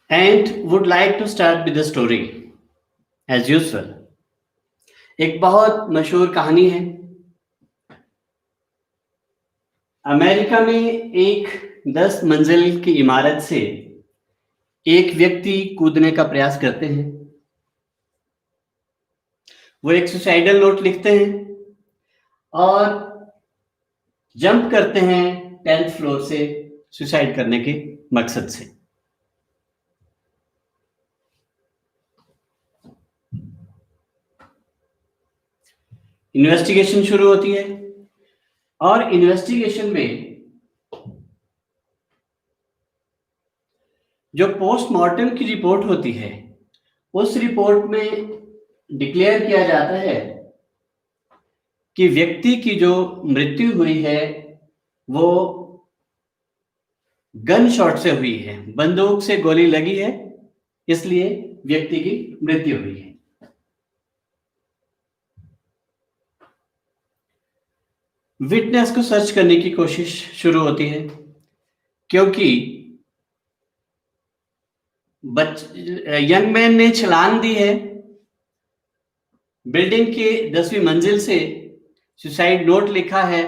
and would like to start with the story as usual. एक बहुत मशहूर कहानी है। अमेरिका में एक 10 मंजिल की इमारत से एक व्यक्ति कूदने का प्रयास करते हैं। वो एक सुसाइडल नोट लिखते हैं और जंप करते हैं 10th फ्लोर से सुसाइड करने के मकसद से। इन्वेस्टिगेशन शुरू होती है और इन्वेस्टिगेशन में जो पोस्टमार्टम की रिपोर्ट होती है उस रिपोर्ट में डिक्लेयर किया जाता है कि व्यक्ति की जो मृत्यु हुई है वो गन शॉट से हुई है, बंदूक से गोली लगी है, इसलिए व्यक्ति की मृत्यु हुई है। विटनेस को सर्च करने की कोशिश शुरू होती है क्योंकि यंग मैन ने छलांग दी है, बिल्डिंग के 10वीं मंजिल से सुसाइड नोट लिखा है,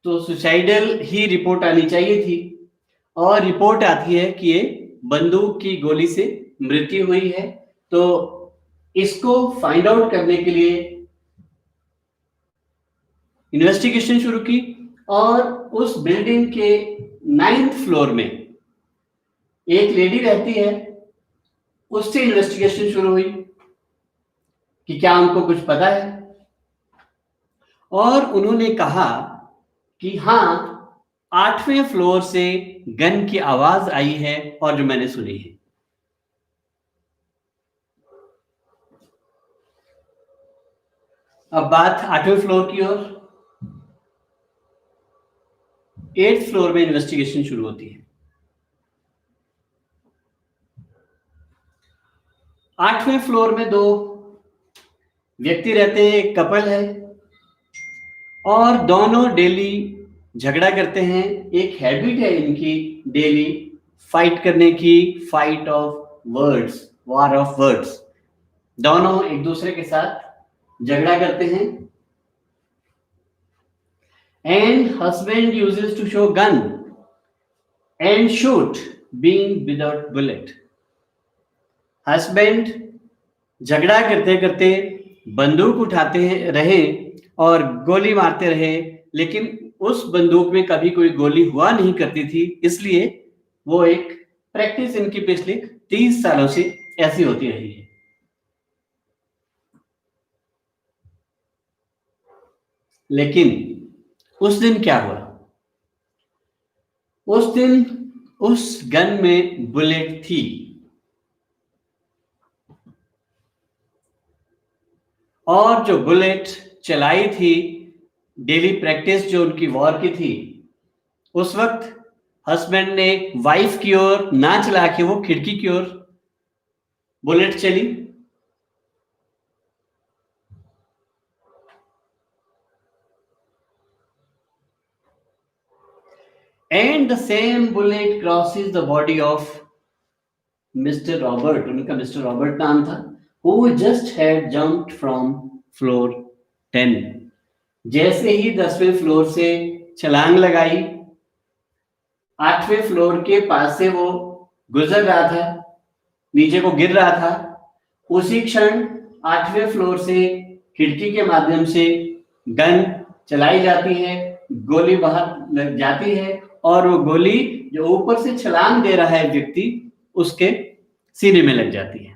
तो सुसाइडल ही रिपोर्ट आनी चाहिए थी और रिपोर्ट आती है कि ये बंदूक की गोली से मृत्यु हुई है। तो इसको फाइंड आउट करने के लिए इन्वेस्टिगेशन शुरू की और उस बिल्डिंग के 9th फ्लोर में एक लेडी रहती है, उससे इन्वेस्टिगेशन शुरू हुई कि क्या उनको कुछ पता है और उन्होंने कहा कि हाँ, 8वें फ्लोर से गन की आवाज आई है और जो मैंने सुनी है। अब बात 8वें फ्लोर की ओर। 8th फ्लोर में इन्वेस्टिगेशन शुरू होती है। 8वें फ्लोर में 2 व्यक्ति रहते हैं, एक कपल है और दोनों डेली झगड़ा करते हैं। एक हैबिट है इनकी डेली फाइट करने की, fight of words, war of words. दोनों एक दूसरे के साथ झगड़ा करते हैं। And husband uses to show gun and shoot being without bullet. Husband झगड़ा करते करते बंदूक उठाते रहे और गोली मारते रहे, लेकिन उस बंदूक में कभी कोई गोली हुआ नहीं करती थी, इसलिए वो एक प्रैक्टिस इनकी पिछले 30 सालों से ऐसी होती रही है। लेकिन उस दिन क्या हुआ? उस दिन उस गन में बुलेट थी और जो बुलेट चलाई थी, डेली प्रैक्टिस जो उनकी वॉर की थी, उस वक्त हस्बैंड ने वाइफ की ओर ना चला के वो खिड़की की ओर बुलेट चली and the same bullet crosses the body of Mr. Robert, उनका Mr. Robert नाम था, who just had jumped from floor 10. जैसे ही 10वें फ्लोर से छलांग लगाई, 8वें फ्लोर के पास से वो गुजर रहा था, नीचे को गिर रहा था, उसी क्षण 8वें फ्लोर से खिड़की के माध्यम से गन चलाई जाती है, गोली बाहर लग जाती है और वो गोली जो ऊपर से छलांग दे रहा है व्यक्ति, उसके सीने में लग जाती है।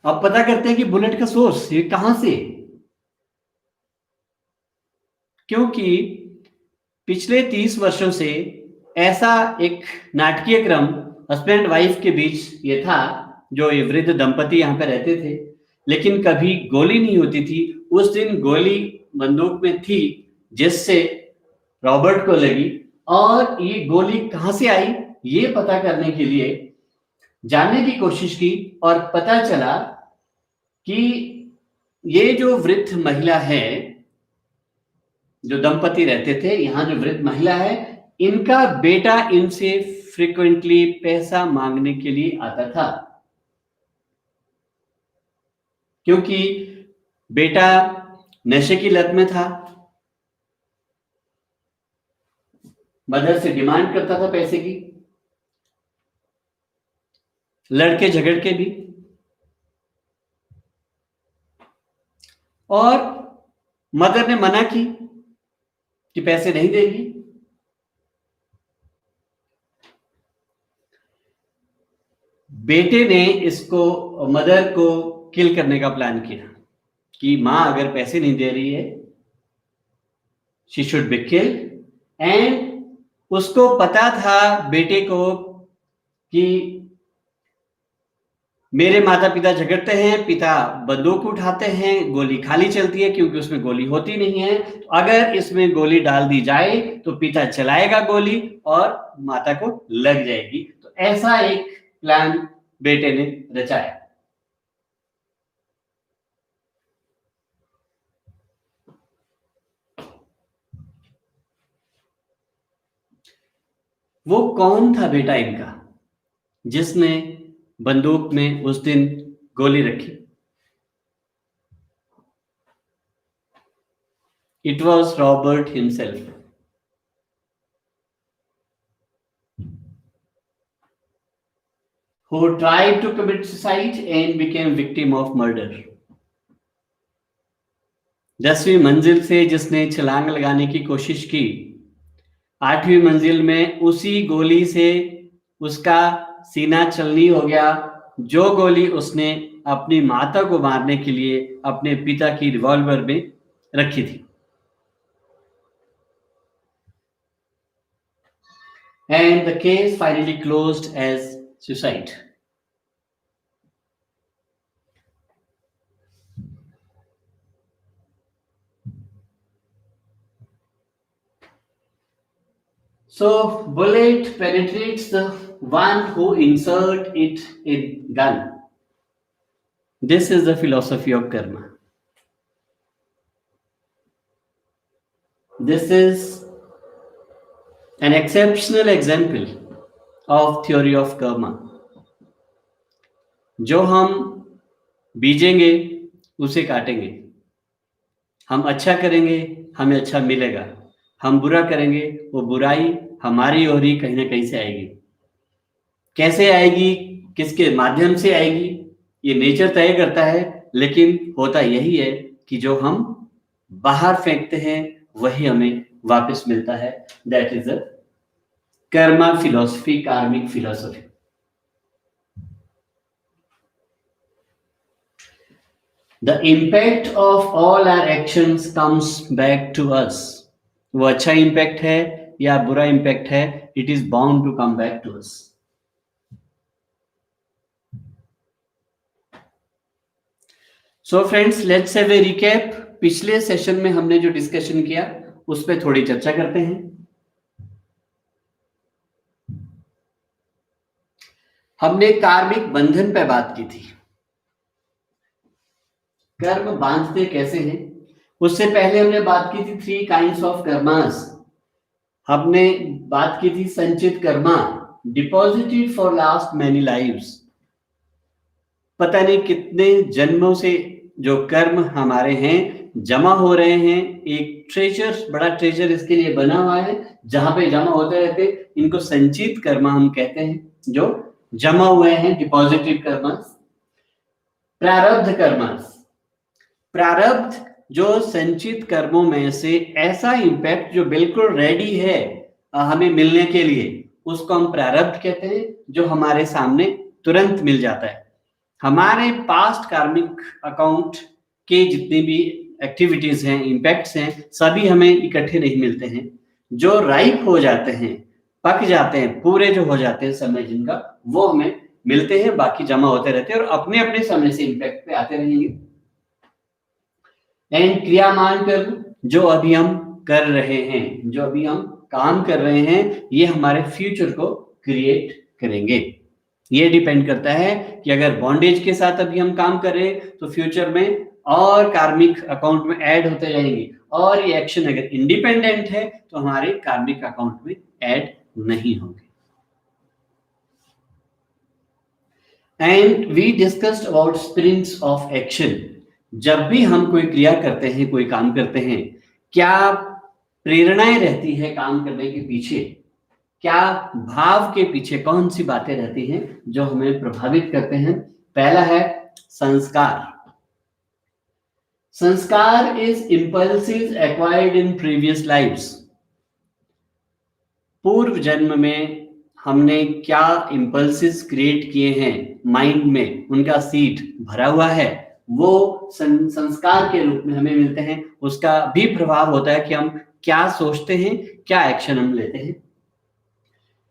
अब पता करते हैं कि बुलेट का सोर्स ये कहां से, क्योंकि पिछले 30 वर्षों से ऐसा एक नाटकीय क्रम हस्बैंड वाइफ के बीच ये था, जो ये वृद्ध दंपति यहाँ पे रहते थे, लेकिन कभी गोली नहीं होती थी। उस दिन गोली बंदूक में थी जिससे रॉबर्ट को लगी और ये गोली कहां से आई ये पता करने के लिए जानने की कोशिश की और पता चला कि ये जो वृद्ध महिला है जो दंपति रहते थे, यहाँ जो वृद्ध महिला है, इनका बेटा इनसे फ्रीक्वेंटली पैसा मांगने के लिए आता था, क्योंकि बेटा नशे की लत में था, मदर से डिमांड करता था पैसे की, लड़के झगड़ के भी, और मदर ने मना की कि पैसे नहीं देगी। बेटे ने इसको, मदर को किल करने का प्लान किया कि मां अगर पैसे नहीं दे रही है, she should be killed. And उसको पता था बेटे को कि मेरे माता पिता झगड़ते हैं, पिता बंदूक उठाते हैं, गोली खाली चलती है क्योंकि उसमें गोली होती नहीं है, तो अगर इसमें गोली डाल दी जाए तो पिता चलाएगा गोली और माता को लग जाएगी। तो ऐसा एक प्लान बेटे ने रचाया। वो कौन था बेटा इनका जिसने बंदूक में उस दिन गोली रखी? It was Robert himself. Who tried to commit suicide and became victim of murder. 10वीं मंजिल से जिसने छलांग लगाने की कोशिश की, 8वीं मंजिल में उसी गोली से उसका सीना छलनी हो गया, जो गोली उसने अपनी माता को मारने के लिए अपने पिता की रिवॉल्वर में रखी थी। And the case finally closed as suicide. So bullet penetrates the one who insert it in gun. This is the philosophy of karma. This is an exceptional example of theory of karma. जो हम बीजेंगे उसे काटेंगे। हम अच्छा करेंगे, हमें अच्छा मिलेगा। हम बुरा करेंगे, वो बुराई हमारी ओर ही कहीं ना कहीं से आएगी। कैसे आएगी, किसके माध्यम से आएगी, ये नेचर तय करता है, लेकिन होता यही है कि जो हम बाहर फेंकते हैं वही हमें वापस मिलता है। That is a Karma philosophy, कार्मिक philosophy. The impact of all our actions comes back to us. वो अच्छा इम्पैक्ट है या बुरा इम्पैक्ट है, it is bound to come back to us. So friends, let's have a recap. पिछले session में हमने जो डिस्कशन किया उस पर थोड़ी चर्चा करते हैं। हमने कार्मिक बंधन पे बात की थी, कर्म बांधते कैसे हैं। उससे पहले हमने बात की थी 3 काइंड्स ऑफ कर्मास। हमने बात की थी संचित Karma, deposited for last many lives. पता नहीं कितने जन्मों से जो कर्म हमारे हैं जमा हो रहे हैं। एक ट्रेजर, बड़ा ट्रेजर इसके लिए बना हुआ है, जहां पे जमा होते रहते, इनको संचित कर्मा हम कहते हैं, जो जमा हुए हैं, डिपॉजिटेड कर्मास। प्रारब्ध कर्मास, प्रारब्ध जो संचित कर्मों में से ऐसा इम्पैक्ट जो बिल्कुल रेडी है हमें मिलने के लिए, उसको हम प्रारब्ध कहते हैं, जो हमारे सामने तुरंत मिल जाता है। हमारे पास्ट कार्मिक अकाउंट के जितनी भी एक्टिविटीज हैं, इम्पैक्ट्स हैं, सभी हमें इकट्ठे नहीं मिलते हैं। जो राइप हो जाते हैं, पक जाते हैं, पूरे जो हो जाते हैं समय जिनका, वो हमें मिलते हैं, बाकी जमा होते रहते हैं और अपने अपने समय से इम्पैक्ट पे आते रहेंगे। एंड क्रियामान कर्म, जो अभी हम कर रहे हैं, जो अभी हम काम कर रहे हैं, ये हमारे फ्यूचर को क्रिएट करेंगे। ये डिपेंड करता है कि अगर बॉन्डेज के साथ अभी हम काम कर रहे हैं तो फ्यूचर में और कार्मिक अकाउंट में ऐड होते जाएंगे, और ये एक्शन अगर इंडिपेंडेंट है तो हमारे कार्मिक अकाउंट में ऐड नहीं होंगे। And we discussed about sprints of action. जब भी हम कोई क्रिया करते हैं, कोई काम करते हैं, क्या प्रेरणाएं रहती है काम करने के पीछे, क्या भाव के पीछे कौन सी बातें रहती हैं जो हमें प्रभावित करते हैं। पहला है संस्कार। संस्कार is impulsive acquired in previous lives. पूर्व जन्म में हमने क्या इम्पल्सिस क्रिएट किए हैं माइंड में, उनका सीड भरा हुआ है, वो संस्कार के रूप में हमें मिलते हैं। उसका भी प्रभाव होता है कि हम क्या सोचते हैं, क्या एक्शन हम लेते हैं।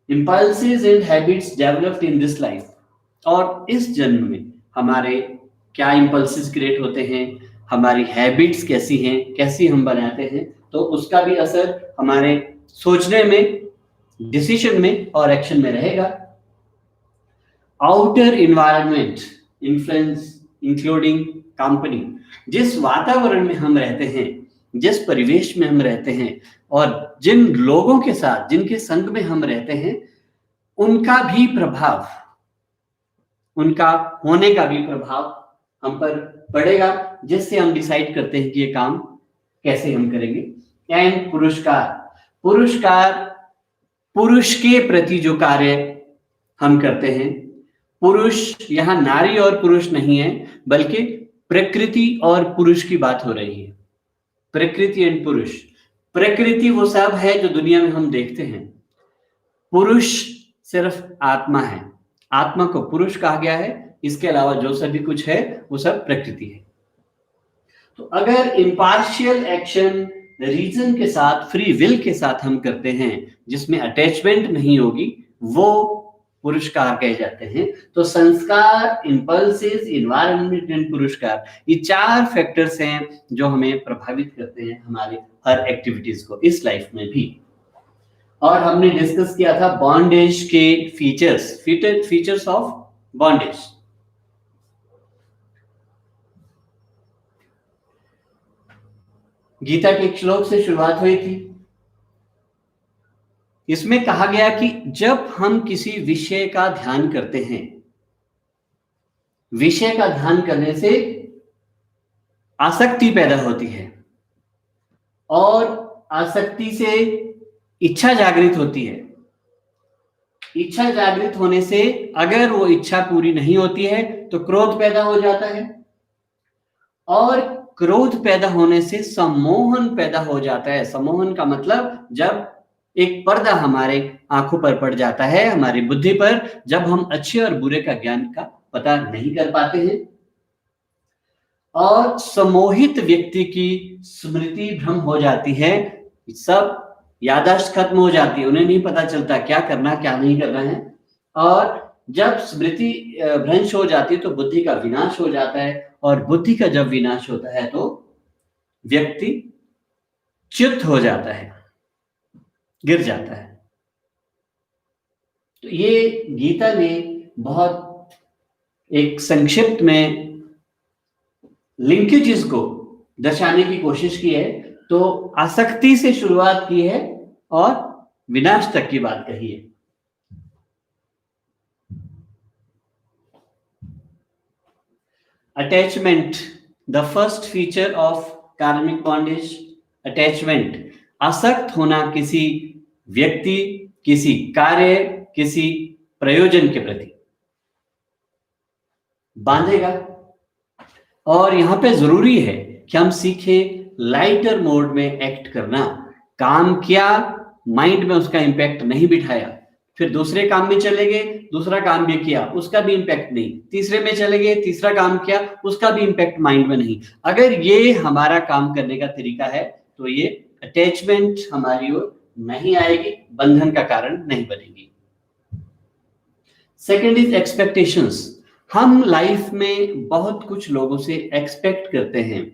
Impulses and habits developed in this life. और इस जन्म में हमारे क्या इम्पल्सिस क्रिएट होते हैं, हमारी हैबिट्स कैसी हैं, कैसी हम बनाते हैं, तो उसका भी असर हमारे सोचने में, डिसीजन में और एक्शन में रहेगा। Outer environment influence including company. जिस वातावरण में हम रहते हैं, जिस परिवेश में हम रहते हैं और जिन लोगों के साथ, जिनके संग में हम रहते हैं, उनका भी प्रभाव, उनका होने का भी प्रभाव हम पर पड़ेगा, जिससे हम डिसाइड करते हैं कि ये काम कैसे हम करेंगे। एंड पुरस्कार। पुरस्कार पुरुष के प्रति जो कार्य हम करते हैं, पुरुष यहाँ नारी और पुरुष नहीं है, बल्कि प्रकृति और पुरुष की बात हो रही है। प्रकृति एंड पुरुष। प्रकृति वो सब है जो दुनिया में हम देखते हैं, पुरुष सिर्फ आत्मा है, आत्मा को पुरुष कहा गया है, इसके अलावा जो सभी कुछ है वो सब प्रकृति है। तो अगर इम्पार्शियल एक्शन रीजन के साथ, फ्री विल के साथ हम करते हैं, जिसमें अटैचमेंट नहीं होगी, वो पुरस्कार कहे जाते हैं। तो संस्कार, इम्पल्सिस, इन्वायरमेंट एंड पुरस्कार, ये 4 फैक्टर्स हैं जो हमें प्रभावित करते हैं हमारे हर एक्टिविटीज को इस लाइफ में भी। और हमने डिस्कस किया था बॉन्डेज के फीचर्स ऑफ बॉन्डेज। गीता के एक श्लोक से शुरुआत हुई थी। इसमें कहा गया कि जब हम किसी विषय का ध्यान करते हैं, विषय का ध्यान करने से आसक्ति पैदा होती है और आसक्ति से इच्छा जागृत होती है। इच्छा जागृत होने से अगर वो इच्छा पूरी नहीं होती है तो क्रोध पैदा हो जाता है, और क्रोध पैदा होने से सम्मोहन पैदा हो जाता है। सम्मोहन का मतलब जब एक पर्दा हमारे आंखों पर पड़ जाता है, हमारी बुद्धि पर, जब हम अच्छे और बुरे का ज्ञान का पता नहीं कर पाते हैं। और सम्मोहित व्यक्ति की स्मृति भ्रम हो जाती है, सब याददाश्त खत्म हो जाती है, उन्हें नहीं पता चलता क्या करना क्या नहीं करना है। और जब स्मृति भ्रंश हो जाती है तो बुद्धि का विनाश हो जाता है, और बुद्धि का जब विनाश होता है तो व्यक्ति च्युत हो जाता है, गिर जाता है। तो ये गीता ने बहुत एक संक्षिप्त में लिंकेजेस को दर्शाने की कोशिश की है। तो आसक्ति से शुरुआत की है और विनाश तक की बात कही है। Attachment, the first feature of karmic bondage. Attachment, आसक्त होना किसी व्यक्ति, किसी कार्य, किसी प्रयोजन के प्रति बांधेगा। और यहां पे जरूरी है कि हम सीखें लाइटर मोड में एक्ट करना। काम किया, माइंड में उसका इंपैक्ट नहीं बिठाया, फिर दूसरे काम में चले गए, दूसरा काम भी किया, उसका भी इंपैक्ट नहीं, तीसरे में चले गए, तीसरा काम किया, उसका भी इंपैक्ट माइंड में नहीं। अगर ये हमारा काम करने का तरीका है तो ये अटैचमेंट हमारी ओर नहीं आएगी, बंधन का कारण नहीं बनेगी। Second is expectations. हम लाइफ में बहुत कुछ लोगों से एक्सपेक्ट करते हैं।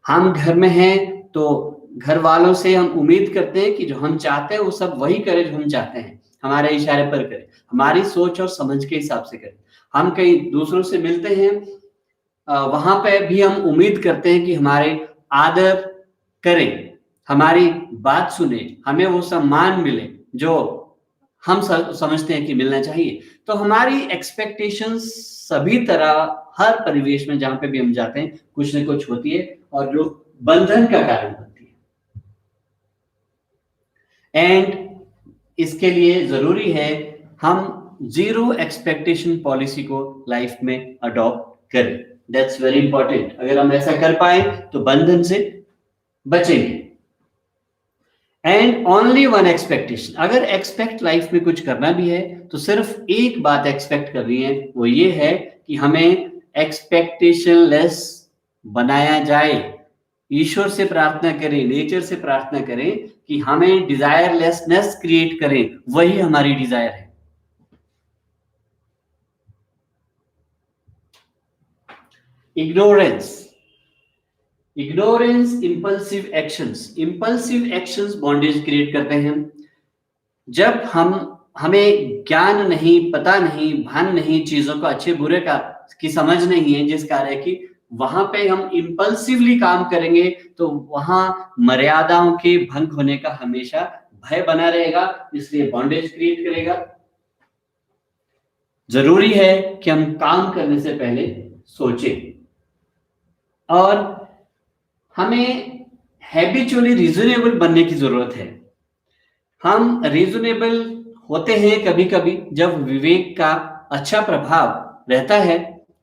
हम घर में हैं तो घर वालों से हम उम्मीद करते हैं कि जो हम चाहते हैं वो सब वही करे जो हम चाहते हैं, हमारे इशारे पर करे, हमारी सोच और समझ के हिसाब से करे। हम कहीं दूसरों से मिलते हैं, वहां पे भी हम उम्मीद करते हैं कि हमारे आदर करें, हमारी बात सुने, हमें वो सम्मान मिले जो हम समझते हैं कि मिलना चाहिए, तो हमारी एक्सपेक्टेशंस सभी तरह हर परिवेश में जहां पे भी हम जाते हैं कुछ न कुछ होती है और जो बंधन का कारण बनती है। एंड इसके लिए जरूरी है हम जीरो एक्सपेक्टेशन पॉलिसी को लाइफ में अडॉप्ट करें। That's very important. अगर हम ऐसा कर पाए तो बंधन से बचेंगे। एंड ओनली वन एक्सपेक्टेशन, अगर एक्सपेक्ट लाइफ में कुछ करना भी है तो सिर्फ एक बात एक्सपेक्ट करनी है, वो ये है कि हमें एक्सपेक्टेशन लेस बनाया जाए। ईश्वर से प्रार्थना करें, नेचर से प्रार्थना करें कि हमें डिजायरलेसनेस क्रिएट करें, वही हमारी डिजायर है। Ignorance, impulsive actions bondage create करते हैं। जब हमें ज्ञान नहीं, पता नहीं, भान नहीं, चीजों का अच्छे बुरे का की समझ नहीं है, जिस कार्य की, वहां पे हम इंपल्सिवली काम करेंगे तो वहां मर्यादाओं के भंग होने का हमेशा भय बना रहेगा, इसलिए बॉन्डेज क्रिएट करेगा। जरूरी है कि हम काम करने से पहले सोचें और हमें हैबिचुअली रीजनेबल बनने की जरूरत है। हम रीजनेबल होते हैं कभी कभी जब विवेक का अच्छा प्रभाव रहता है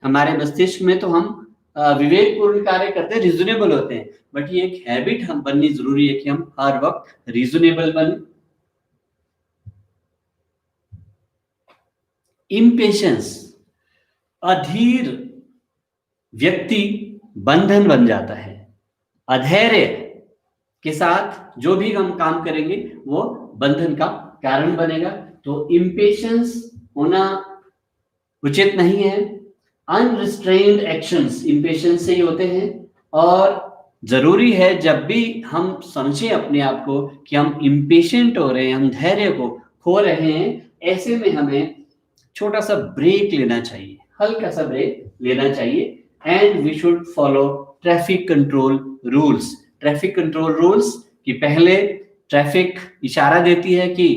हमारे मस्तिष्क में, तो हम विवेकपूर्ण कार्य करते हैं, रीजनेबल होते हैं। बट ये एक हैबिट हम बननी जरूरी है कि हम हर वक्त रीजनेबल बने। इम्पेशंस, अधीर व्यक्ति बंधन बन जाता है। अधैर्य के साथ जो भी हम काम करेंगे वो बंधन का कारण बनेगा। तो इम्पेशंस होना उचित नहीं है। अनरिस्ट्रेन्ड एक्शंस इम्पेशंस से ही होते हैं और जरूरी है जब भी हम समझें अपने आप को कि हम इम्पेशेंट हो रहे हैं, हम धैर्य को खो रहे हैं, ऐसे में हमें छोटा सा ब्रेक लेना चाहिए, हल्का सा ब्रेक लेना चाहिए। And we should follow traffic control rules. Traffic control rules कि पहले ट्रैफिक इशारा देती है कि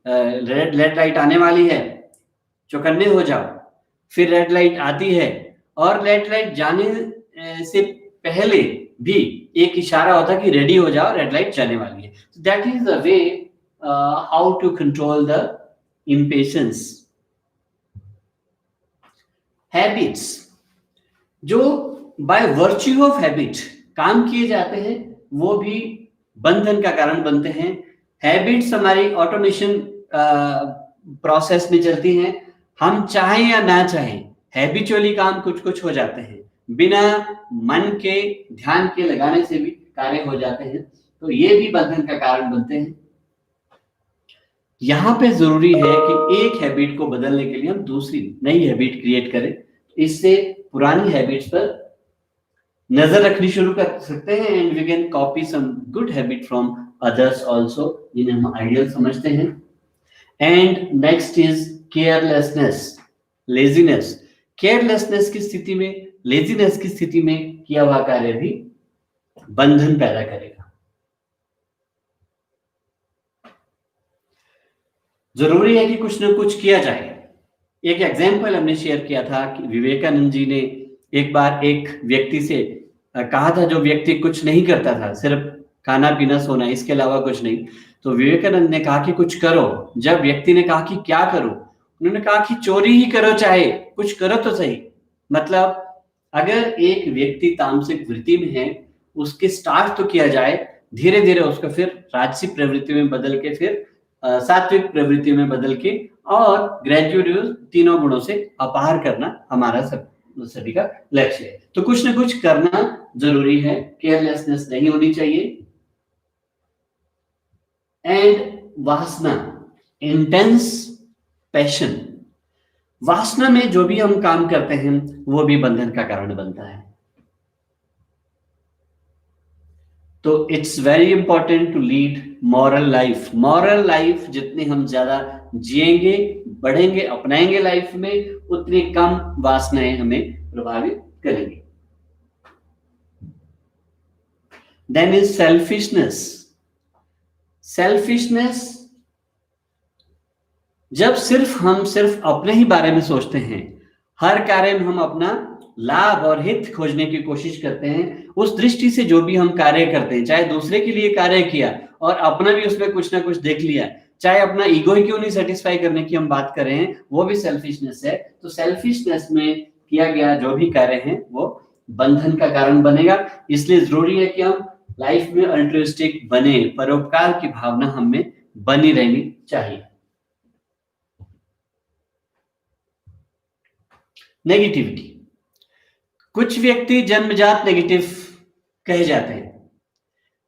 रेड लाइट आने वाली है, चौकन्ने हो जाओ। फिर रेड लाइट आती है और रेड लाइट जाने से पहले भी एक इशारा होता है कि रेडी हो जाओ, रेड लाइट जाने वाली है। That is the way how to control the impatience. Habits, जो बाय वर्च्यू ऑफ हैबिट काम किए जाते हैं वो भी बंधन का कारण बनते हैं। हैबिट्स हमारी ऑटोमेशन प्रोसेस में चलती हैं। हम चाहें या ना चाहें हैबिचुअली काम कुछ कुछ हो जाते हैं, बिना मन के ध्यान के लगाने से भी कार्य हो जाते हैं, तो ये भी बंधन का कारण बनते हैं। यहाँ पे जरूरी है कि एक हैबिट को बदलने के लिए हम दूसरी नई हैबिट क्रिएट करें। इससे पुरानी हैबिट्स पर नजर रखनी शुरू कर सकते हैं and we can copy some good habit from others also, जिन्हें हम आइडियल समझते हैं। And next is carelessness, laziness. Carelessness की स्थिति में, लेजीनेस की स्थिति में किया हुआ कार्य भी बंधन पैदा करेगा। जरूरी है कि कुछ न कुछ किया जाए। एक एग्जाम्पल हमने शेयर किया था कि विवेकानंद जी ने एक बार एक व्यक्ति से कहा था, जो व्यक्ति कुछ नहीं करता था, सिर्फ खाना पीना सोना, इसके अलावा कुछ नहीं, तो विवेकानंद ने कहा कि कुछ करो। जब व्यक्ति ने कहा कि क्या करो, उन्होंने कहा कि चोरी ही करो, चाहे कुछ करो तो सही। मतलब अगर एक व्यक्ति तामसिक वृत्ति में है, उसके स्टार्ट तो किया जाए, धीरे धीरे उसको फिर राजसिक प्रवृत्ति में बदल के, फिर सात्विक प्रवृत्ति में बदल के, और ग्रेजुअली तीनों गुणों से अपार करना हमारा सभी का लक्ष्य है। तो कुछ ना कुछ करना जरूरी है, केयरलेसनेस नहीं होनी चाहिए। एंड वासना, इंटेंस पैशन, वासना में जो भी हम काम करते हैं वो भी बंधन का कारण बनता है। तो it's very important to lead moral life. Moral life जितनी हम ज्यादा जिएंगे, बढ़ेंगे, अपनाएंगे लाइफ में, उतनी कम वासनाएं हमें प्रभावित करेंगी। Then is selfishness. सेल्फिशनेस जब हम सिर्फ अपने ही बारे में सोचते हैं, हर कार्य में हम अपना लाभ और हित खोजने की कोशिश करते हैं, उस दृष्टि से जो भी हम कार्य करते हैं, चाहे दूसरे के लिए कार्य किया और अपना भी उसमें कुछ ना कुछ देख लिया, चाहे अपना ईगो ही क्यों नहीं सेटिस्फाई करने की हम बात कर रहे हैं, वो भी सेल्फिशनेस है। तो सेल्फिशनेस में किया गया जो भी कार्य है वो बंधन का कारण बनेगा। इसलिए जरूरी है कि हम लाइफ में अल्ट्रुइस्टिक बने, परोपकार की भावना हमें बनी रहनी चाहिए। नेगेटिविटी, कुछ व्यक्ति जन्मजात नेगेटिव कहे जाते हैं।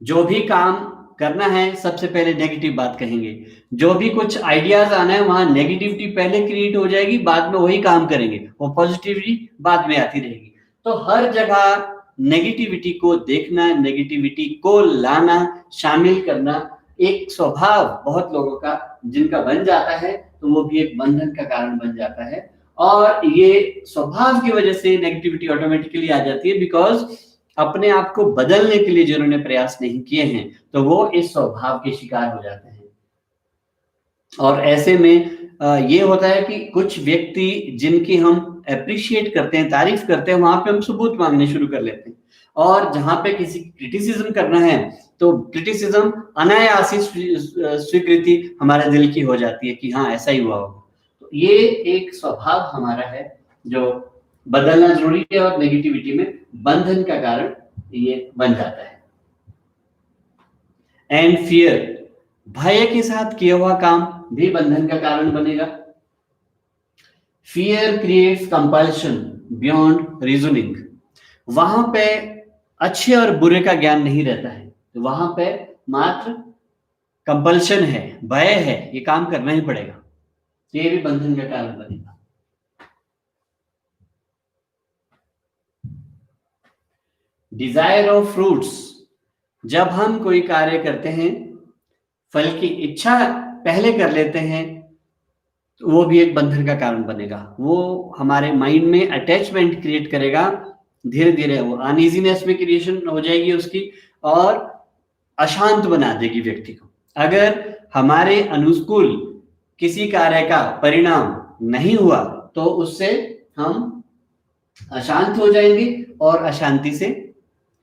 जो भी काम करना है सबसे पहले नेगेटिव बात कहेंगे, जो भी कुछ आइडियाज आना है वहां नेगेटिविटी पहले क्रिएट हो जाएगी, बाद में वही काम करेंगे, वो पॉजिटिविटी बाद में आती रहेगी। तो हर जगह नेगेटिविटी को देखना, नेगेटिविटी को लाना, शामिल करना एक स्वभाव बहुत लोगों का जिनका बन जाता है, तो वो भी एक बंधन का कारण बन जाता है। और ये स्वभाव की वजह से नेगेटिविटी ऑटोमेटिकली आ जाती है, बिकॉज अपने आप को बदलने के लिए जिन्होंने प्रयास नहीं किए हैं तो वो इस स्वभाव के शिकार हो जाते हैं। और ऐसे में ये होता है कि कुछ व्यक्ति जिनकी हम अप्रिशिएट करते हैं, तारीफ करते हैं, वहां पे हम सबूत मांगने शुरू कर लेते हैं। और जहां पे किसी क्रिटिसिज्म करना है तो क्रिटिसिज्म अनायासी स्वीकृति हमारे दिल की हो जाती है कि हाँ ऐसा ही हुआ होगा। तो ये एक स्वभाव हमारा है जो बदलना जरूरी है, और नेगेटिविटी में बंधन का कारण ये बन जाता है। एंड फियर, भय के साथ किया हुआ काम भी बंधन का कारण बनेगा। Fear creates compulsion beyond reasoning, वहां पे अच्छे और बुरे का ज्ञान नहीं रहता है, तो वहां पे मात्र कंपल्शन है, भय है, ये काम करना ही पड़ेगा, तो ये भी बंधन का कारण बनेगा। डिजायर ऑफ फ्रूट्स, जब हम कोई कार्य करते हैं, फल की इच्छा पहले कर लेते हैं, तो वो भी एक बंधन का कारण बनेगा। वो हमारे माइंड में अटैचमेंट क्रिएट करेगा, धीरे धीरे वो अनइजीनेस में क्रिएशन हो जाएगी उसकी, और अशांत बना देगी व्यक्ति को। अगर हमारे अनुकूल किसी कार्य का परिणाम नहीं हुआ तो उससे हम अशांत हो जाएंगे और अशांति से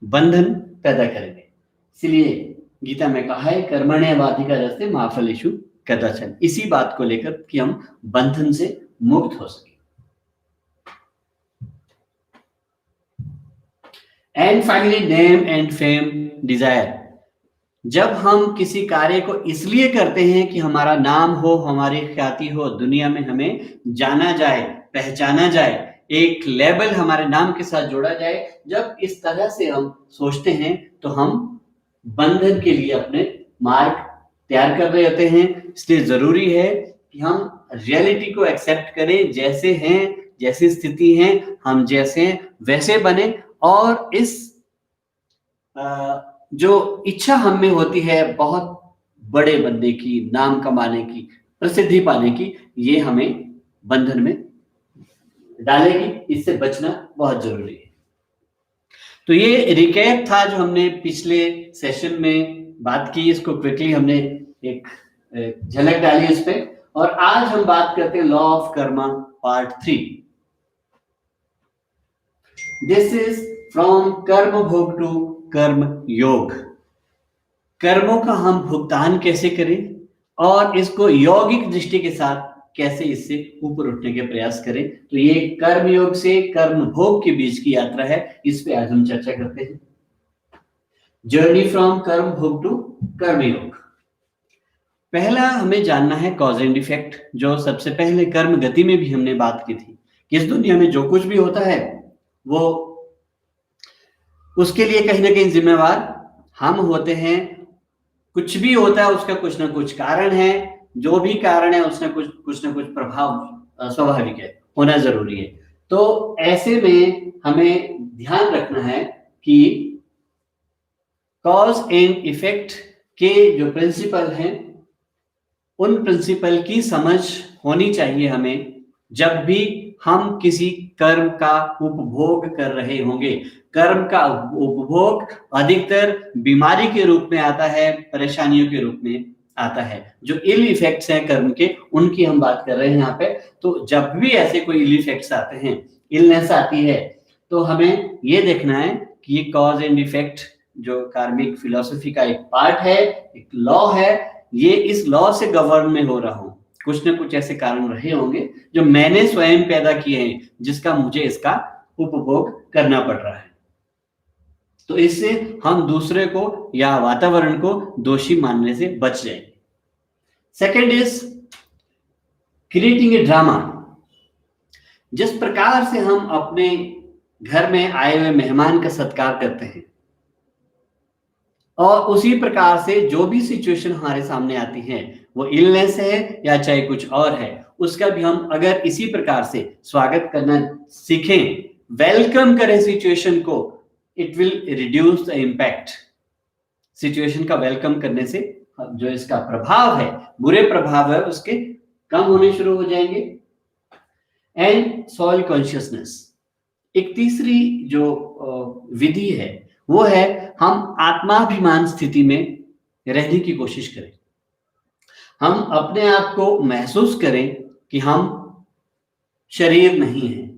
बंधन पैदा करेंगे। इसलिए गीता में कहा है कर्मण्येवाधिकारस्ते मा फलेषु कदाचन, इसी बात को लेकर कि हम बंधन से मुक्त हो सके। And finally name and fame desire, जब हम किसी कार्य को इसलिए करते हैं कि हमारा नाम हो, हमारी ख्याति हो, दुनिया में हमें जाना जाए, पहचाना जाए, एक लेबल हमारे नाम के साथ जोड़ा जाए, जब इस तरह से हम सोचते हैं तो हम बंधन के लिए अपने मार्ग तैयार कर रहे होते हैं। इसलिए जरूरी है कि हम रियलिटी को एक्सेप्ट करें, जैसे हैं, जैसी स्थिति है, हम जैसे हैं वैसे बने, और इस जो इच्छा हम में होती है बहुत बड़े बनने की, नाम कमाने की, प्रसिद्धि पाने की, ये हमें बंधन में डालेगी। इससे बचना बहुत जरूरी है। तो ये रिकैप था जो हमने पिछले सेशन में बात की, इसको क्विकली हमने एक झलक डाली इस पे, और आज हम बात करते हैं law of Karma part 3। This is from कर्म भोग टू कर्म योग। कर्मों का हम भुगतान कैसे करें और इसको यौगिक दृष्टि के साथ कैसे इससे ऊपर उठने के प्रयास करें, तो ये कर्म योग से कर्म भोग के बीच की यात्रा है, इस पे आज हम चर्चा करते हैं। जर्नी फ्रॉम कर्म भोग टू कर्म योग। पहला हमें जानना है कॉज एंड इफेक्ट, जो सबसे पहले कर्म गति में भी हमने बात की थी कि इस दुनिया में जो कुछ भी होता है वो उसके लिए कहीं ना कहीं जिम्मेवार हम होते हैं। कुछ भी होता है उसका कुछ ना कुछ कारण है, जो भी कारण है उसका कुछ ना कुछ प्रभाव स्वाभाविक है, होना जरूरी है। तो ऐसे में हमें ध्यान रखना है कि कॉज एंड इफेक्ट के जो प्रिंसिपल हैं, उन प्रिंसिपल की समझ होनी चाहिए हमें जब भी हम किसी कर्म का उपभोग कर रहे होंगे। कर्म का उपभोग अधिकतर बीमारी के रूप में आता है, परेशानियों के रूप में आता है। जो इल इफेक्ट्स हैं कर्म के, उनकी हम बात कर रहे हैं यहाँ पे। तो जब भी ऐसे कोई इल इफेक्ट्स आते हैं, इलनेस आती है, तो हमें ये देखना है कि ये कॉज एंड इफेक्ट जो कार्मिक फिलॉसफी का एक पार्ट है, एक लॉ है, ये इस लॉ से गवर्न में हो रहा हूं। कुछ ना कुछ ऐसे कारण रहे होंगे जो मैंने स्वयं पैदा किए हैं, जिसका मुझे इसका उपभोग करना पड़ रहा है। तो इससे हम दूसरे को या वातावरण को दोषी मानने से बच जाएंगे। Second is creating a drama. जिस प्रकार से हम अपने घर में आए हुए मेहमान का सत्कार करते हैं, और उसी प्रकार से जो भी सिचुएशन हमारे सामने आती है, वो इलनेस है या चाहे कुछ और है, उसका भी हम अगर इसी प्रकार से स्वागत करना सीखें, वेलकम करें सिचुएशन को, it will reduce the impact. Situation का वेलकम करने से जो इसका प्रभाव है, बुरे प्रभाव है, उसके कम होने शुरू हो जाएंगे। एंड सॉइल कॉन्शियसनेस, एक तीसरी जो विधि है वो है हम आत्माभिमान स्थिति में रहने की कोशिश करें। हम अपने आप को महसूस करें कि हम शरीर नहीं है।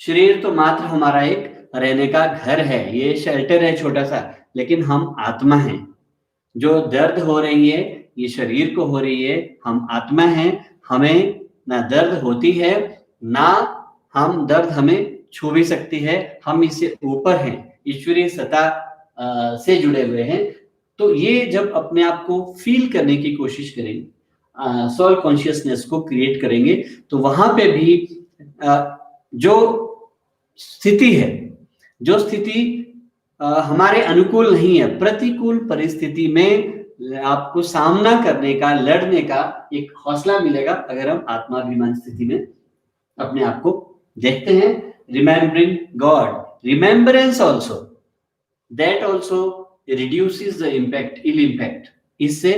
शरीर तो मात्र हमारा एक रहने का घर है, ये शेल्टर है छोटा सा, लेकिन हम आत्मा हैं। जो दर्द हो रही है ये शरीर को हो रही है, हम आत्मा हैं। हमें ना दर्द होती है, ना हम दर्द हमें छू भी सकती है, हम इससे ऊपर हैं, ईश्वरीय सत्ता से जुड़े हुए हैं। तो ये जब अपने आप को फील करने की कोशिश करेंगे, सोल कॉन्शियसनेस को क्रिएट करेंगे, तो वहां पे भी जो स्थिति है, जो स्थिति हमारे अनुकूल नहीं है, प्रतिकूल परिस्थिति में आपको सामना करने का, लड़ने का एक हौसला मिलेगा अगर हम आत्माभिमान स्थिति में अपने आप को देखते हैं। Remembering God, remembrance also, that also reduces the impact, ill impact. इससे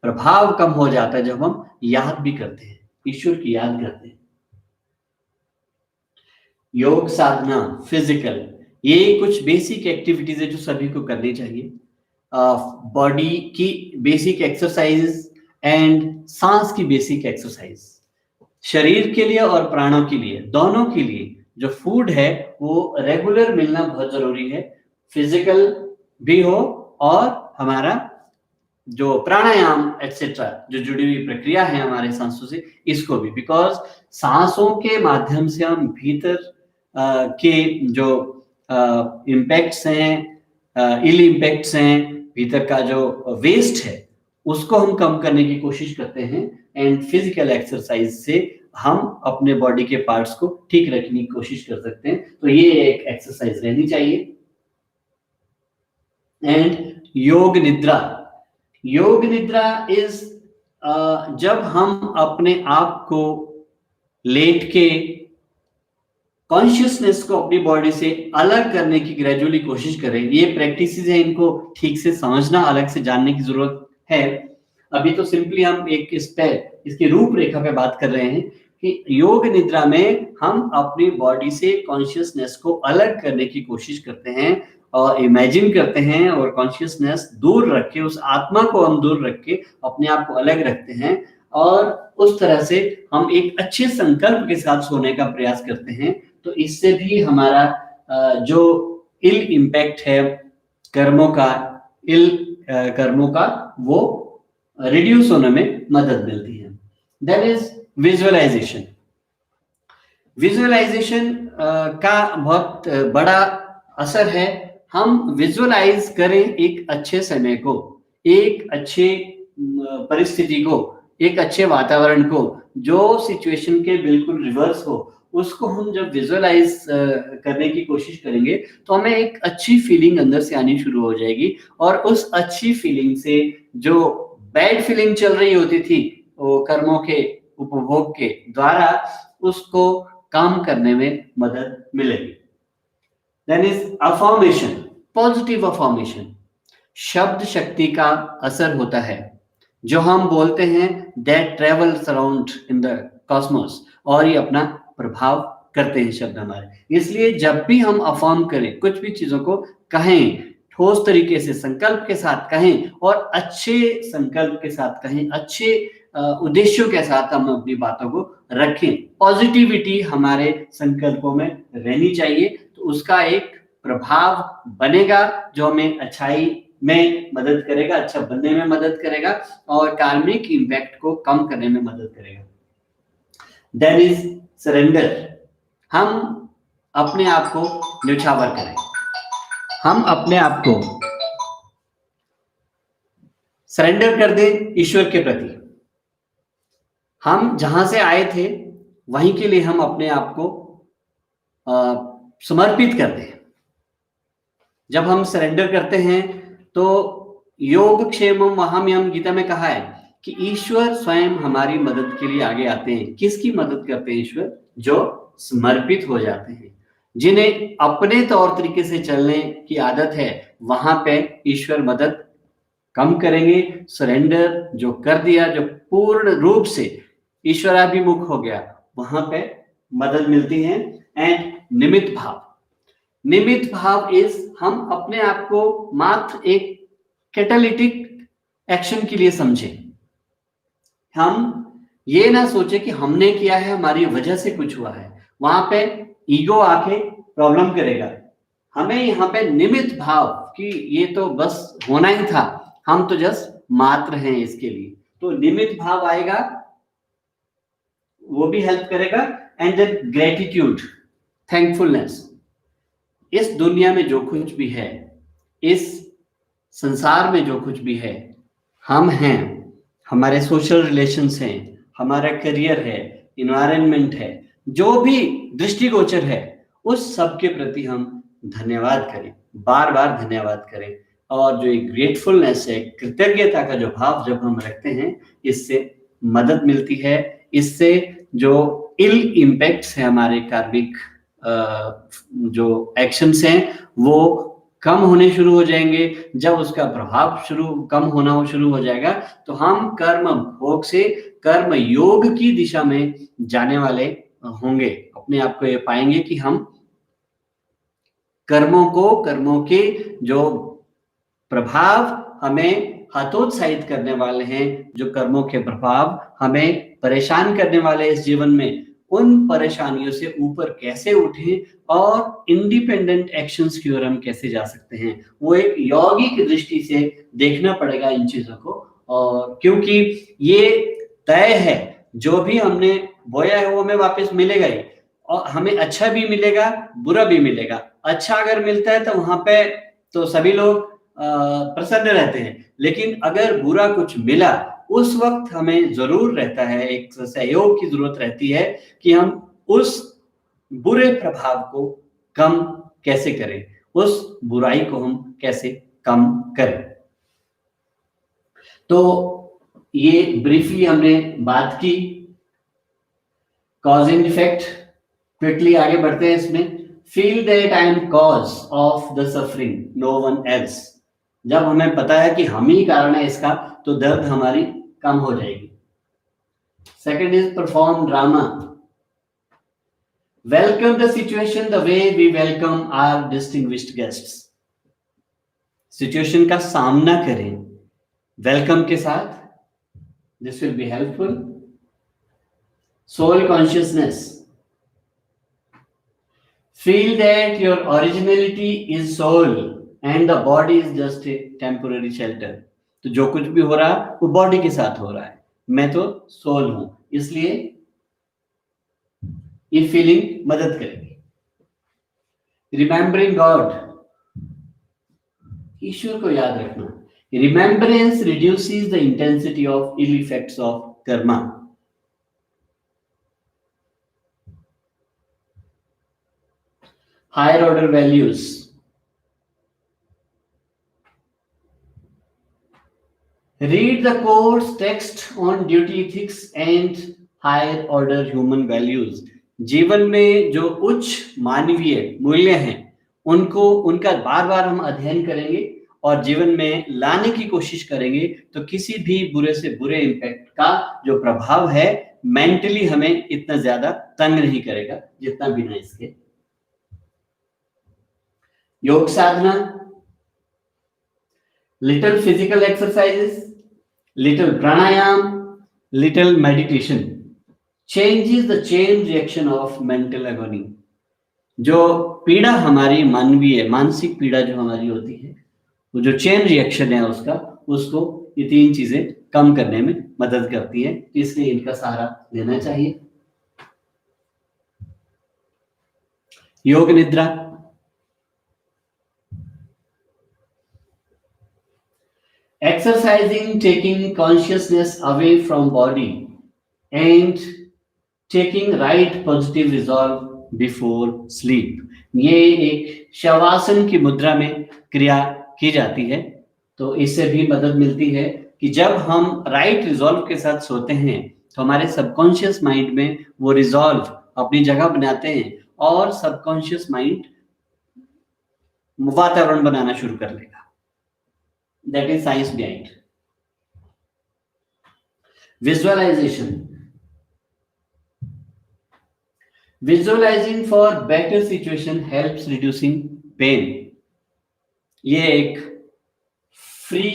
प्रभाव कम हो जाता है जब हम याद भी करते हैं, ईश्वर की याद करते हैं। योग साधना, फिजिकल, ये कुछ बेसिक एक्टिविटीज है जो सभी को करनी चाहिए। बॉडी की बेसिक एक्सरसाइज एंड सांस की बेसिक एक्सरसाइज, शरीर के लिए और प्राणों के लिए, दोनों के लिए जो फूड है वो रेगुलर मिलना बहुत जरूरी है। फिजिकल भी हो और हमारा जो प्राणायाम एक्सेट्रा जो जुड़ी हुई प्रक्रिया है हमारे सांसों से, इसको भी, बिकॉज सांसों के माध्यम से हम भीतर के जो इम्पैक्ट्स हैं, इल इम्पैक्ट्स हैं, भीतर का जो वेस्ट है उसको हम कम करने की कोशिश करते हैं। एंड फिजिकल एक्सरसाइज से हम अपने बॉडी के पार्ट्स को ठीक रखने की कोशिश कर सकते हैं। तो ये एक एक्सरसाइज रहनी चाहिए। एंड योग निद्रा, योग निद्रा इज जब हम अपने आप को लेट के कॉन्शियसनेस को अपनी बॉडी से अलग करने की ग्रेजुअली कोशिश करें। ये प्रैक्टिसेस है, इनको ठीक से समझना, अलग से जानने की जरूरत है। अभी तो सिंपली हम एक इस पे, इसकी रूपरेखा पे बात कर रहे हैं कि योग निद्रा में हम अपनी बॉडी से कॉन्शियसनेस को अलग करने की कोशिश करते हैं और इमेजिन करते हैं, और कॉन्शियसनेस दूर रख के, उस आत्मा को हम दूर रख के अपने आप को अलग रखते हैं, और उस तरह से हम एक अच्छे संकल्प के साथ सोने का प्रयास करते हैं। तो इससे भी हमारा जो इल इम्पैक्ट है कर्मों का, वो रिड्यूस होने में मदद मिलती है। That is visualisation. विजुअलाइजेशन का बहुत बड़ा असर है। हम विजुअलाइज करें एक अच्छे समय को, एक अच्छे परिस्थिति को, एक अच्छे वातावरण को, जो सिचुएशन के बिल्कुल रिवर्स हो, उसको हम जब विजुअलाइज करने की कोशिश करेंगे तो हमें एक अच्छी फीलिंग अंदर से आनी शुरू हो जाएगी, और उस अच्छी फीलिंग से जो बैड फीलिंग चल रही होती थी वो कर्मों के उपभोग के द्वारा, उसको काम करने में मदद मिलेगी। Then is affirmation, positive affirmation. शब्द शक्ति का असर होता है, जो हम बोलते हैं that travels around in the Cosmos, और ये अपना प्रभाव करते हैं शब्द हमारे। इसलिए जब भी हम अफर्म करें, कुछ भी चीजों को कहें, ठोस तरीके से संकल्प के साथ कहें और अच्छे संकल्प के साथ कहें, अच्छे उद्देश्यों के साथ हम अपनी बातों को रखें। पॉजिटिविटी हमारे संकल्पों में रहनी चाहिए, तो उसका एक प्रभाव बनेगा जो हमें अच्छाई में मदद करेगा, अच्छा बनने में मदद करेगा और कार्मिक इम्पैक्ट को कम करने में मदद करेगा। Then is surrender. हम अपने आप को न्यौछावर करें, हम अपने आप को सरेंडर कर दें ईश्वर के प्रति। हम जहां से आए थे वहीं के लिए हम अपने आप को समर्पित कर दें। जब हम सरेंडर करते हैं तो योग क्षेमम वहाम्यम गीता में कहा है कि ईश्वर स्वयं हमारी मदद के लिए आगे आते हैं। किसकी मदद करते हैं ईश्वर? जो समर्पित हो जाते हैं, जिन्हें अपने तौर तरीके से चलने की आदत है, वहां पे ईश्वर मदद कम करेंगे। सरेंडर जो कर दिया, जो पूर्ण रूप से ईश्वराभिमुख हो गया, वहां पे मदद मिलती है। एंड निमित्त भाव। निमित्त भाव इज हम अपने आप को मात्र एक कैटालिटिक एक्शन के लिए समझें। हम ये ना सोचे कि हमने किया है, हमारी वजह से कुछ हुआ है, वहां पे ईगो आके प्रॉब्लम करेगा। हमें यहाँ पे निमित्त भाव कि ये तो बस होना ही था, हम तो जस्ट मात्र हैं इसके लिए, तो निमित्त भाव आएगा, वो भी हेल्प करेगा। And then gratitude, thankfulness. इस दुनिया में जो कुछ भी है, इस संसार में जो कुछ भी है, हम हैं, हमारे सोशल रिलेशंस हैं, हमारा करियर है, इन्वायरमेंट है, जो भी दृष्टिगोचर है, उस सब के प्रति हम धन्यवाद करें, बार बार धन्यवाद करें। और जो एक ग्रेटफुलनेस है, कृतज्ञता का जो भाव जब हम रखते हैं, इससे मदद मिलती है। इससे जो इल इम्पैक्ट्स है हमारे कार्मिक जो एक्शंस हैं, वो कम होने शुरू हो जाएंगे। जब उसका प्रभाव कम होना शुरू हो जाएगा, तो हम कर्म भोग से कर्म योग की दिशा में जाने वाले होंगे। अपने आप को ये पाएंगे कि हम कर्मों के जो प्रभाव हमें हतोत्साहित करने वाले हैं, जो कर्मों के प्रभाव हमें परेशान करने वाले इस जीवन में, उन परेशानियों से ऊपर कैसे उठें और इंडिपेंडेंट एक्शंस की ओर हम कैसे जा सकते हैं, वो एक यौगिक दृष्टि से देखना पड़ेगा इन चीजों को। और क्योंकि ये तय है, जो भी हमने बोया है वो हमें वापस मिलेगा ही, और हमें अच्छा भी मिलेगा, बुरा भी मिलेगा। अच्छा अगर मिलता है तो वहां पे तो सभी लोग प्रसन्न रहते हैं, लेकिन अगर बुरा कुछ मिला, उस वक्त हमें जरूर रहता है, एक सहयोग की जरूरत रहती है कि हम उस बुरे प्रभाव को कम कैसे करें, उस बुराई को हम कैसे कम करें। तो ये ब्रीफली हमने बात की कॉज एंड इफेक्ट। क्विकली आगे बढ़ते हैं इसमें। Feel that I am cause of the suffering, no one else. जब हमें पता है कि हम ही कारण है इसका, तो दर्द हमारी कम हो जाएगी। Second is perform drama. Welcome the situation the way we welcome our distinguished guests. Situation का सामना करें वेलकम के साथ, this will be helpful. Soul consciousness. Feel that your originality is soul and the body is just a temporary shelter. तो जो कुछ भी हो रहा है वो बॉडी के साथ हो रहा है, मैं तो सोल हूं, इसलिए ये फीलिंग मदद करेगी। रिमेंबरिंग गॉड, ईश्वर को याद रखना। Remembrance reduces the intensity of ill effects of karma. Higher order values. Read the course text on duty ethics and higher order human values. जीवन में जो उच्च मानवीय मूल्य हैं, उनका बार बार हम अध्ययन करेंगे और जीवन में लाने की कोशिश करेंगे, तो किसी भी बुरे से बुरे इम्पैक्ट का जो प्रभाव है, मेंटली हमें इतना ज्यादा तंग नहीं करेगा जितना बिना इसके। योग साधना, little physical exercises, little pranayam, little meditation changes the chain reaction of mental agony। जो पीड़ा हमारी मानवीय मानसिक पीड़ा जो हमारी होती है, वो जो चेन रिएक्शन है उसका, उसको ये तीन चीजें कम करने में मदद करती है, इसलिए इनका सहारा लेना चाहिए। योग निद्रा, exercising taking consciousness away from body and taking right positive resolve before sleep। ये एक शवासन की मुद्रा में क्रिया की जाती है, तो इससे भी मदद मिलती है कि जब हम राइट रिजॉल्व के साथ सोते हैं तो हमारे सबकॉन्शियस माइंड में वो रिजॉल्व अपनी जगह बनाते हैं और सबकॉन्शियस माइंड वातावरण बनाना शुरू कर लेगा। That is science behind. Visualization, visualizing for better situation helps reducing pain। ये एक फ्री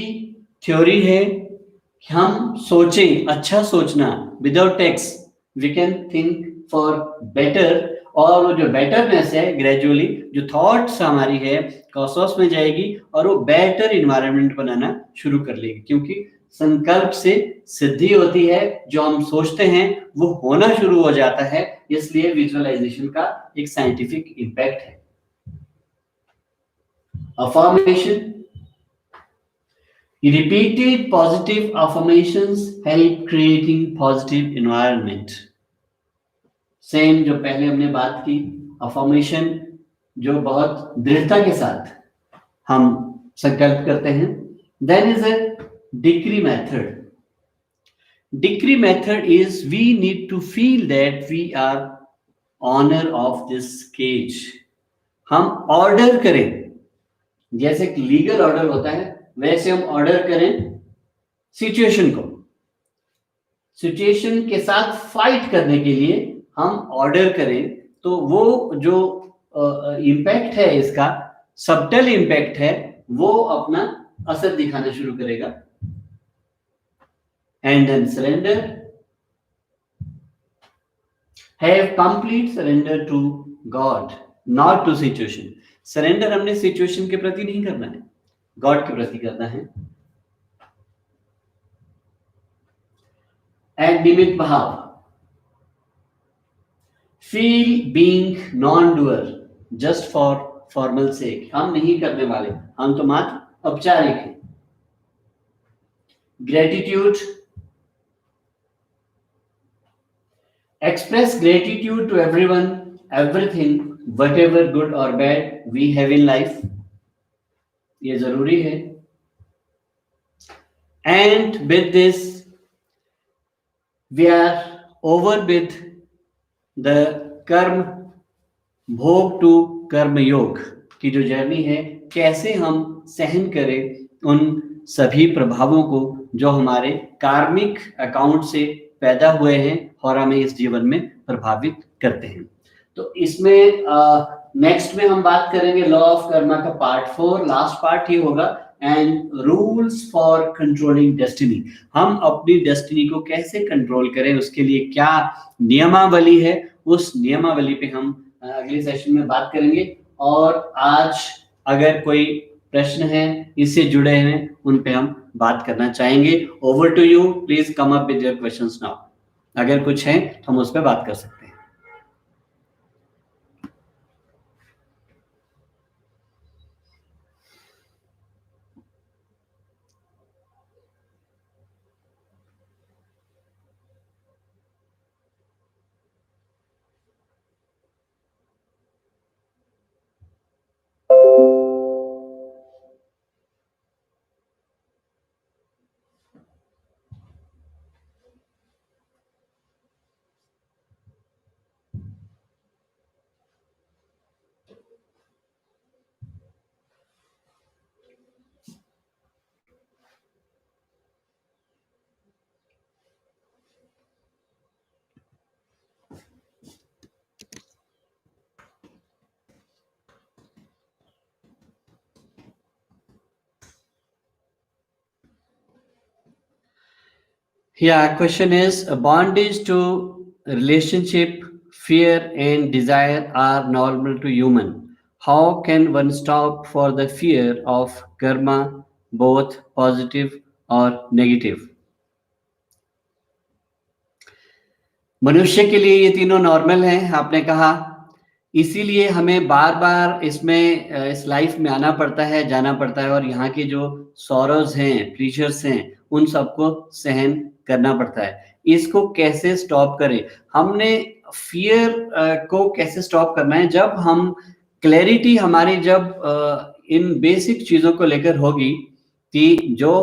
थ्योरी है कि हम सोचें, अच्छा सोचना, without text we can think for better, और वो जो बेटरनेस है ग्रेजुअली जो थॉट्स हमारी है कॉसॉस में जाएगी और वो बेटर इन्वायरमेंट बनाना शुरू कर लेगी, क्योंकि संकल्प से सिद्धि होती है, जो हम सोचते हैं वो होना शुरू हो जाता है, इसलिए विजुअलाइजेशन का एक साइंटिफिक इंपैक्ट है। Affirmation, repeated positive affirmations help creating positive environment। Same जो पहले हमने बात की, अफर्मेशन जो बहुत दृढ़ता के साथ हम संकल्प करते हैं। Then is a decree method. Decree method is we need to feel that we are owner of this cage. हम ऑर्डर करें, जैसे एक लीगल ऑर्डर होता है वैसे हम ऑर्डर करें सिचुएशन को, सिचुएशन के साथ फाइट करने के लिए हम ऑर्डर करें, तो वो जो इम्पैक्ट है इसका, सबटल इम्पैक्ट है, वो अपना असर दिखाना शुरू करेगा। And then surrender, have complete surrender to God not to situation. Surrender हमने सिचुएशन के प्रति नहीं करना है, गॉड के प्रति करना है। एंड निमित्त भाव, feel being non doer just for formal sake. हम नहीं करने वाले, हम तो मात्र औपचारिक हैं। Gratitude, express gratitude to everyone, everything, whatever good or bad we have in life। ये जरूरी है। And with this we are over with the कर्म भोग टू कर्म योग की जो जर्नी है, कैसे हम सहन करें उन सभी प्रभावों को जो हमारे कार्मिक अकाउंट से पैदा हुए हैं और हमें इस जीवन में प्रभावित करते हैं। तो इसमें नेक्स्ट में हम बात करेंगे लॉ ऑफ कर्मा का पार्ट 4, लास्ट पार्ट ही होगा, and rules for controlling destiny. हम अपनी डेस्टिनी को कैसे कंट्रोल करें, उसके लिए क्या नियमावली है, उस नियमावली पे हम अगले सेशन में बात करेंगे। और आज अगर कोई प्रश्न है इससे जुड़े हैं उन पे हम बात करना चाहेंगे। Over to you, please come up with your questions now. अगर कुछ है तो हम उस पर बात कर सकते हैं। Yeah, question is bondage to relationship, fear and desire are normal to human. How can one stop for the fear of karma, both positive और नेगेटिव? मनुष्य के लिए ये तीनों नॉर्मल हैं, आपने कहा। इसीलिए हमें बार बार इसमें इस लाइफ में आना पड़ता है, जाना पड़ता है और यहाँ के जो सॉरोज हैं, प्रेशर्स हैं, उन सबको सहन करना पड़ता है। इसको कैसे स्टॉप करें? हमने फियर को कैसे स्टॉप करना है? जब हम क्लैरिटी हमारी जब इन बेसिक चीजों को लेकर होगी कि जो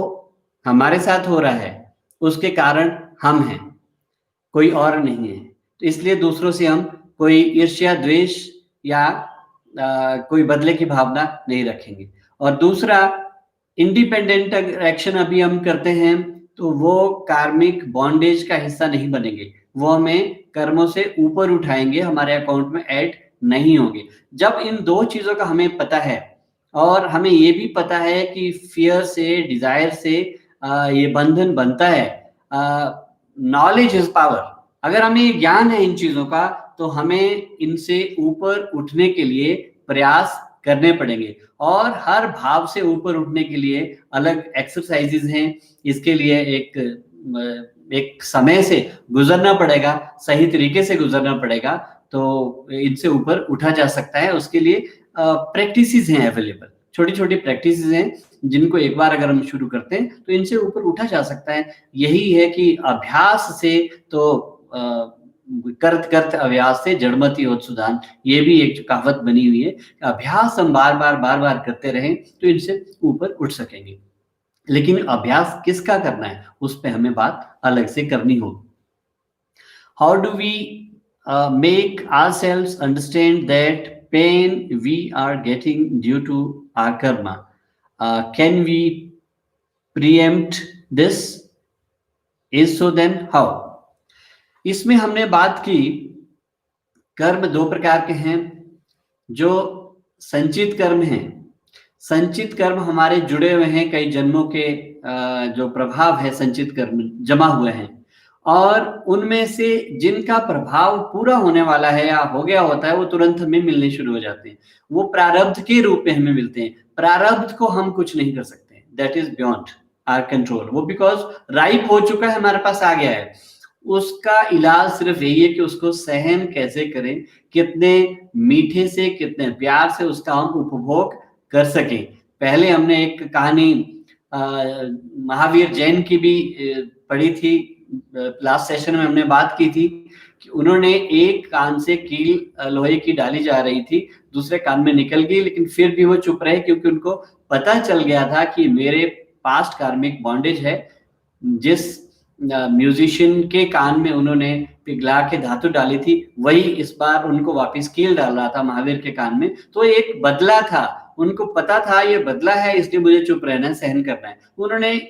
हमारे साथ हो रहा है उसके कारण हम हैं, कोई और नहीं है। तो इसलिए दूसरों से हम कोई ईर्ष्या, द्वेष या कोई बदले की भावना नहीं रखेंगे। और दूसरा, इंडिपेंडेंट एक्शन अभी हम करते हैं तो वो कार्मिक बॉन्डेज का हिस्सा नहीं बनेंगे, वो हमें कर्मों से ऊपर उठाएंगे, हमारे अकाउंट में ऐड नहीं होंगे। जब इन दो चीजों का हमें पता है और हमें ये भी पता है कि फियर से, डिजायर से ये बंधन बनता है। Knowledge is power. अगर हमें ज्ञान है इन चीजों का तो हमें इनसे ऊपर उठने के लिए प्रयास करने पड़ेंगे और हर भाव से ऊपर उठने के लिए अलग एक्सरसाइजेज हैं। इसके लिए एक समय से गुजरना पड़ेगा, सही तरीके से गुजरना पड़ेगा, तो इनसे ऊपर उठा जा सकता है। उसके लिए प्रैक्टिसेस हैं अवेलेबल, छोटी छोटी प्रैक्टिसेस हैं जिनको एक बार अगर हम शुरू करते हैं तो इनसे ऊपर उठा जा सकता है। यही है कि अभ्यास से तो करत करत अभ्यास से जड़मति होत सुदान, ये भी एक कहावत बनी हुई है। अभ्यास हम बार बार करते रहें तो इनसे ऊपर उठ सकेंगे। लेकिन अभ्यास किसका करना है उस पर हमें बात अलग से करनी होगी। How do we make ourselves understand that pain we are getting due to our karma? Can we preempt this? Is so, then how? इसमें हमने बात की कर्म दो प्रकार के हैं। जो संचित कर्म हैं, संचित कर्म हमारे जुड़े हुए हैं, कई जन्मों के जो प्रभाव है संचित कर्म जमा हुए हैं, और उनमें से जिनका प्रभाव पूरा होने वाला है या हो गया होता है वो तुरंत हमें मिलने शुरू हो जाते हैं। वो प्रारब्ध के रूप में हमें मिलते हैं। प्रारब्ध को हम कुछ नहीं कर सकते, that is beyond our control. वो बिकॉज राइप हो चुका है, हमारे पास आ गया है। उसका इलाज सिर्फ यही है कि उसको सहन कैसे करें, कितने मीठे से, कितने प्यार से उसका हम उपभोग कर सकें। पहले हमने एक कहानी महावीर जैन की भी पढ़ी थी, लास्ट सेशन में हमने बात की थी कि उन्होंने एक कान से कील लोहे की डाली जा रही थी, दूसरे कान में निकल गई, लेकिन फिर भी वो चुप रहे क्योंकि उनको पता चल गया था कि मेरे पास्ट कार्मिक बॉन्डेज है। जिस म्यूजिशियन के कान में उन्होंने पिघला के धातु डाली थी, वही इस बार उनको वापस कील डाल रहा था महावीर के कान में। तो एक बदला था, उनको पता था ये बदला है, इसलिए मुझे चुप रहना है, सहन करना है। उन्होंने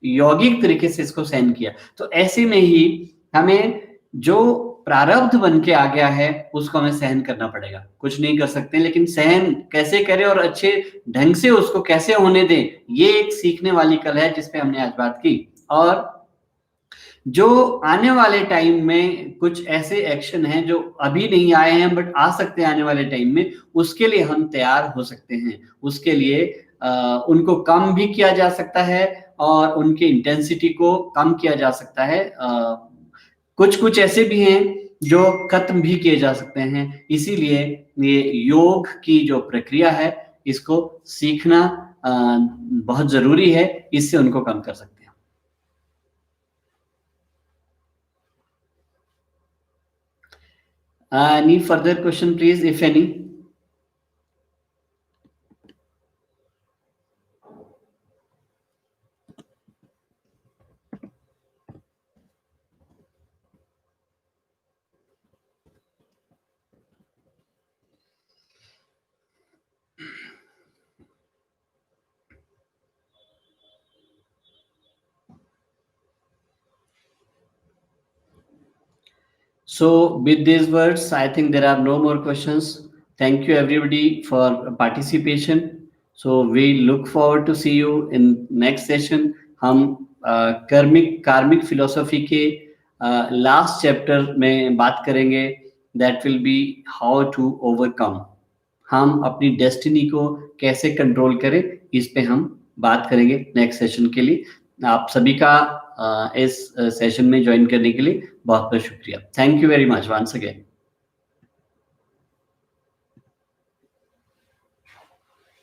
यौगिक तरीके से इसको सहन किया। तो ऐसे में ही हमें जो प्रारब्ध बन के आ गया है उसको हमें सहन करना पड़ेगा। कुछ नहीं कर सकते, लेकिन सहन कैसे करें और अच्छे ढंग से उसको कैसे होने दें, ये एक सीखने वाली कला है जिसपे हमने आज बात की। और जो आने वाले टाइम में कुछ ऐसे एक्शन हैं जो अभी नहीं आए हैं बट आ सकते हैं आने वाले टाइम में, उसके लिए हम तैयार हो सकते हैं। उसके लिए उनको कम भी किया जा सकता है और उनकी इंटेंसिटी को कम किया जा सकता है। कुछ कुछ ऐसे भी हैं जो खत्म भी किए जा सकते हैं। इसीलिए ये योग की जो प्रक्रिया है इसको सीखना बहुत जरूरी है, इससे उनको कम कर सकते हैं। Any further question, please, if any? So with these words, I think there are no more questions. Thank you everybody for participation. So we look forward to see you in next session. हम कार्मिक philosophy के last chapter में बात करेंगे, that will be how to overcome. हम अपनी destiny को कैसे कंट्रोल करें, इस पे हम बात करेंगे नेक्स्ट सेशन के लिए। आप सभी का इस सेशन में ज्वाइन करने के लिए बहुत बहुत शुक्रिया। Thank you very much once again.